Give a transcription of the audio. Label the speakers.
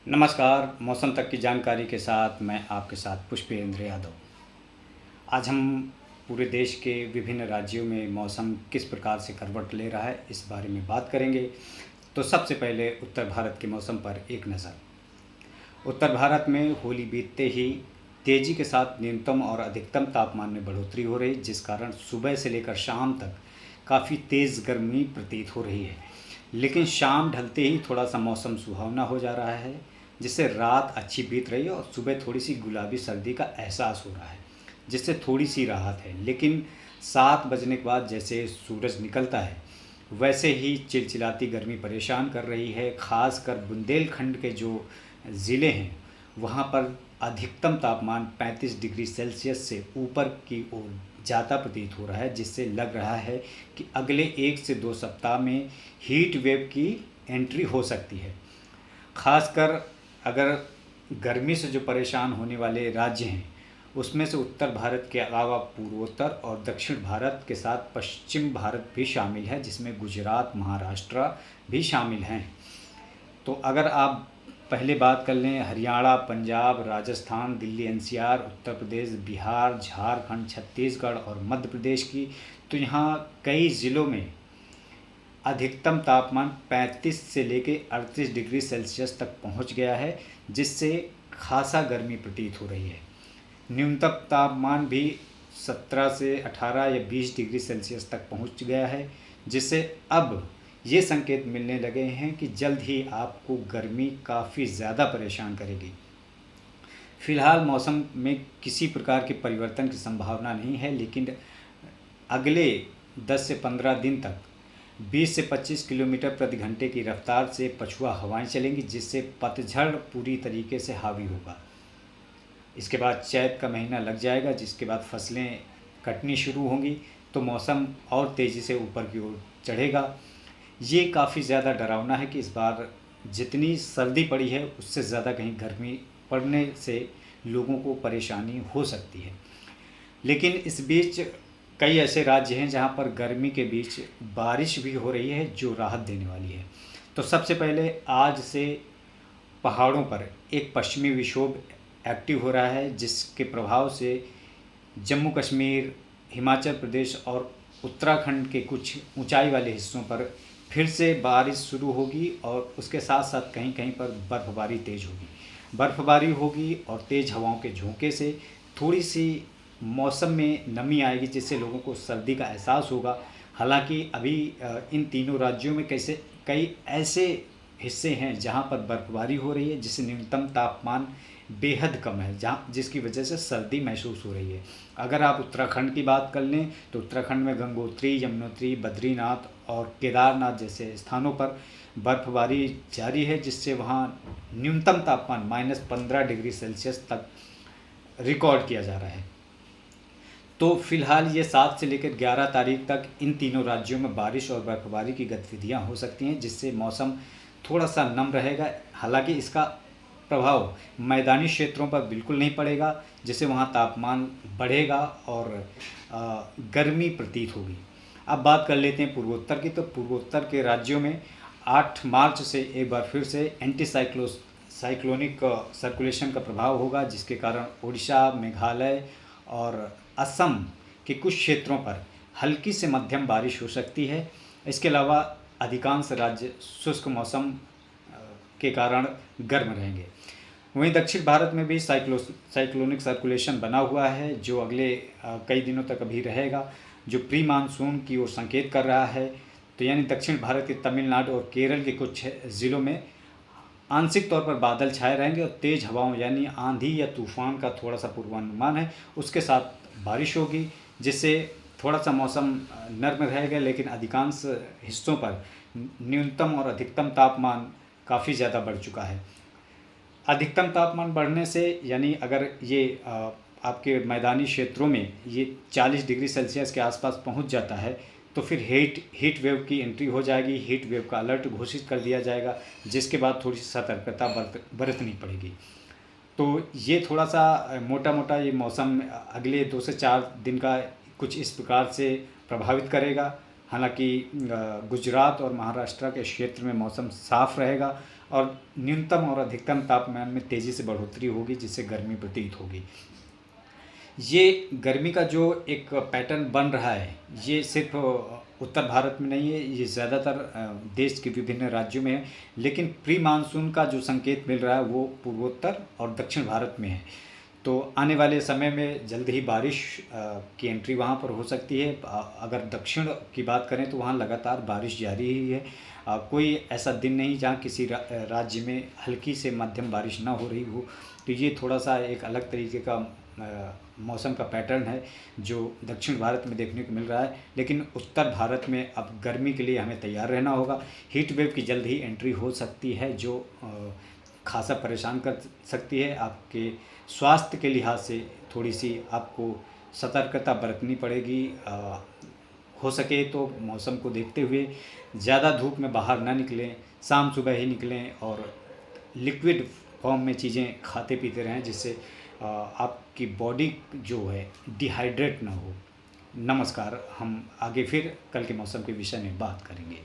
Speaker 1: नमस्कार। मौसम तक की जानकारी के साथ मैं आपके साथ पुष्पेंद्र यादव। आज हम पूरे देश के विभिन्न राज्यों में मौसम किस प्रकार से करवट ले रहा है इस बारे में बात करेंगे। तो सबसे पहले उत्तर भारत के मौसम पर एक नज़र। उत्तर भारत में होली बीतते ही तेज़ी के साथ न्यूनतम और अधिकतम तापमान में बढ़ोतरी हो रही, जिस कारण सुबह से लेकर शाम तक काफ़ी तेज़ गर्मी प्रतीत हो रही है। लेकिन शाम ढलते ही थोड़ा सा मौसम सुहावना हो जा रहा है, जिससे रात अच्छी बीत रही है और सुबह थोड़ी सी गुलाबी सर्दी का एहसास हो रहा है, जिससे थोड़ी सी राहत है। लेकिन 7 बजने के बाद जैसे सूरज निकलता है वैसे ही चिलचिलाती गर्मी परेशान कर रही है। ख़ासकर बुंदेलखंड के जो ज़िले हैं वहाँ पर अधिकतम तापमान 35 डिग्री सेल्सियस से ऊपर की ओर जाता प्रतीत हो रहा है, जिससे लग रहा है कि अगले 1 से 2 सप्ताह में हीट वेव की एंट्री हो सकती है। ख़ासकर अगर गर्मी से जो परेशान होने वाले राज्य हैं उसमें से उत्तर भारत के अलावा पूर्वोत्तर और दक्षिण भारत के साथ पश्चिम भारत भी शामिल है, जिसमें गुजरात, महाराष्ट्र भी शामिल हैं। तो अगर आप पहले बात कर लें हरियाणा, पंजाब, राजस्थान, दिल्ली एनसीआर, उत्तर प्रदेश, बिहार, झारखंड, छत्तीसगढ़ और मध्य प्रदेश की, तो यहाँ कई ज़िलों में अधिकतम तापमान 35 से लेकर 38 डिग्री सेल्सियस तक पहुंच गया है, जिससे खासा गर्मी प्रतीत हो रही है। न्यूनतम तापमान भी 17 से 18 या 20 डिग्री सेल्सियस तक पहुंच गया है, जिससे अब ये संकेत मिलने लगे हैं कि जल्द ही आपको गर्मी काफ़ी ज़्यादा परेशान करेगी। फ़िलहाल मौसम में किसी प्रकार के परिवर्तन की संभावना नहीं है, लेकिन अगले 10 से 15 दिन तक 20 से 25 किलोमीटर प्रति घंटे की रफ्तार से पछुआ हवाएं चलेंगी, जिससे पतझड़ पूरी तरीके से हावी होगा। इसके बाद चैत का महीना लग जाएगा, जिसके बाद फसलें कटनी शुरू होंगी, तो मौसम और तेज़ी से ऊपर की ओर चढ़ेगा। ये काफ़ी ज़्यादा डरावना है कि इस बार जितनी सर्दी पड़ी है उससे ज़्यादा कहीं गर्मी पड़ने से लोगों को परेशानी हो सकती है। लेकिन इस बीच कई ऐसे राज्य हैं जहां पर गर्मी के बीच बारिश भी हो रही है, जो राहत देने वाली है। तो सबसे पहले आज से पहाड़ों पर एक पश्चिमी विक्षोभ एक्टिव हो रहा है, जिसके प्रभाव से जम्मू कश्मीर, हिमाचल प्रदेश और उत्तराखंड के कुछ ऊंचाई वाले हिस्सों पर फिर से बारिश शुरू होगी और उसके साथ साथ कहीं कहीं पर बर्फ़बारी तेज़ होगी। बर्फ़बारी होगी और तेज़ हवाओं के झोंके से थोड़ी सी मौसम में नमी आएगी, जिससे लोगों को सर्दी का एहसास होगा। हालांकि अभी इन तीनों राज्यों में कई ऐसे हिस्से हैं जहां पर बर्फ़बारी हो रही है, जिससे न्यूनतम तापमान बेहद कम है, जिसकी वजह से सर्दी महसूस हो रही है। अगर आप उत्तराखंड की बात कर लें तो उत्तराखंड में गंगोत्री, यमुनोत्री, बद्रीनाथ और केदारनाथ जैसे स्थानों पर बर्फ़बारी जारी है, जिससे वहाँ न्यूनतम तापमान -15 डिग्री सेल्सियस तक रिकॉर्ड किया जा रहा है। तो फ़िलहाल ये 7 से लेकर 11 तारीख तक इन तीनों राज्यों में बारिश और बर्फ़बारी की गतिविधियाँ हो सकती हैं, जिससे मौसम थोड़ा सा नम रहेगा। हालांकि इसका प्रभाव मैदानी क्षेत्रों पर बिल्कुल नहीं पड़ेगा, जिससे वहाँ तापमान बढ़ेगा और गर्मी प्रतीत होगी। अब बात कर लेते हैं पूर्वोत्तर की। तो पूर्वोत्तर के राज्यों में 8 मार्च से एक बार फिर से साइक्लोनिक सर्कुलेशन का प्रभाव होगा, जिसके कारण उड़ीसा, मेघालय और असम के कुछ क्षेत्रों पर हल्की से मध्यम बारिश हो सकती है। इसके अलावा अधिकांश राज्य शुष्क मौसम के कारण गर्म रहेंगे। वहीं दक्षिण भारत में भी साइक्लोनिक सर्कुलेशन बना हुआ है, जो अगले कई दिनों तक अभी रहेगा, जो प्री मानसून की ओर संकेत कर रहा है। तो यानी दक्षिण भारत के तमिलनाडु और केरल के कुछ ज़िलों में आंशिक तौर पर बादल छाए रहेंगे और तेज़ हवाओं यानी आंधी या तूफ़ान का थोड़ा सा पूर्वानुमान है, उसके साथ बारिश होगी, जिससे थोड़ा सा मौसम नर्म रहेगा। लेकिन अधिकांश हिस्सों पर न्यूनतम और अधिकतम तापमान काफ़ी ज़्यादा बढ़ चुका है। अधिकतम तापमान बढ़ने से यानी अगर ये आपके मैदानी क्षेत्रों में ये 40 डिग्री सेल्सियस के आसपास पहुंच जाता है, तो फिर हीट वेव की एंट्री हो जाएगी। हीट वेव का अलर्ट घोषित कर दिया जाएगा, जिसके बाद थोड़ी सी सतर्कता बरतनी पड़ेगी। तो ये थोड़ा सा मोटा मोटा ये मौसम अगले 2 से 4 दिन का कुछ इस प्रकार से प्रभावित करेगा। हालांकि गुजरात और महाराष्ट्र के क्षेत्र में मौसम साफ़ रहेगा। और न्यूनतम और अधिकतम तापमान में तेज़ी से बढ़ोतरी होगी, जिससे गर्मी प्रतीत होगी। ये गर्मी का जो एक पैटर्न बन रहा है, ये सिर्फ उत्तर भारत में नहीं है, ये ज़्यादातर देश के विभिन्न राज्यों में है। लेकिन प्री मानसून का जो संकेत मिल रहा है वो पूर्वोत्तर और दक्षिण भारत में है। तो आने वाले समय में जल्द ही बारिश की एंट्री वहाँ पर हो सकती है। अगर दक्षिण की बात करें तो वहाँ लगातार बारिश जारी ही है। कोई ऐसा दिन नहीं जहाँ किसी राज्य में हल्की से मध्यम बारिश ना हो रही हो। तो ये थोड़ा सा एक अलग तरीके का मौसम का पैटर्न है जो दक्षिण भारत में देखने को मिल रहा है। लेकिन उत्तर भारत में अब गर्मी के लिए हमें तैयार रहना होगा। हीट वेव की जल्द ही एंट्री हो सकती है, जो खासा परेशान कर सकती है। आपके स्वास्थ्य के लिहाज से थोड़ी सी आपको सतर्कता बरतनी पड़ेगी। हो सके तो मौसम को देखते हुए ज़्यादा धूप में बाहर ना निकलें, शाम सुबह ही निकलें और लिक्विड फॉर्म में चीज़ें खाते पीते रहें, जिससे आपकी बॉडी जो है डिहाइड्रेट ना हो। नमस्कार, हम आगे फिर कल के मौसम के विषय में बात करेंगे।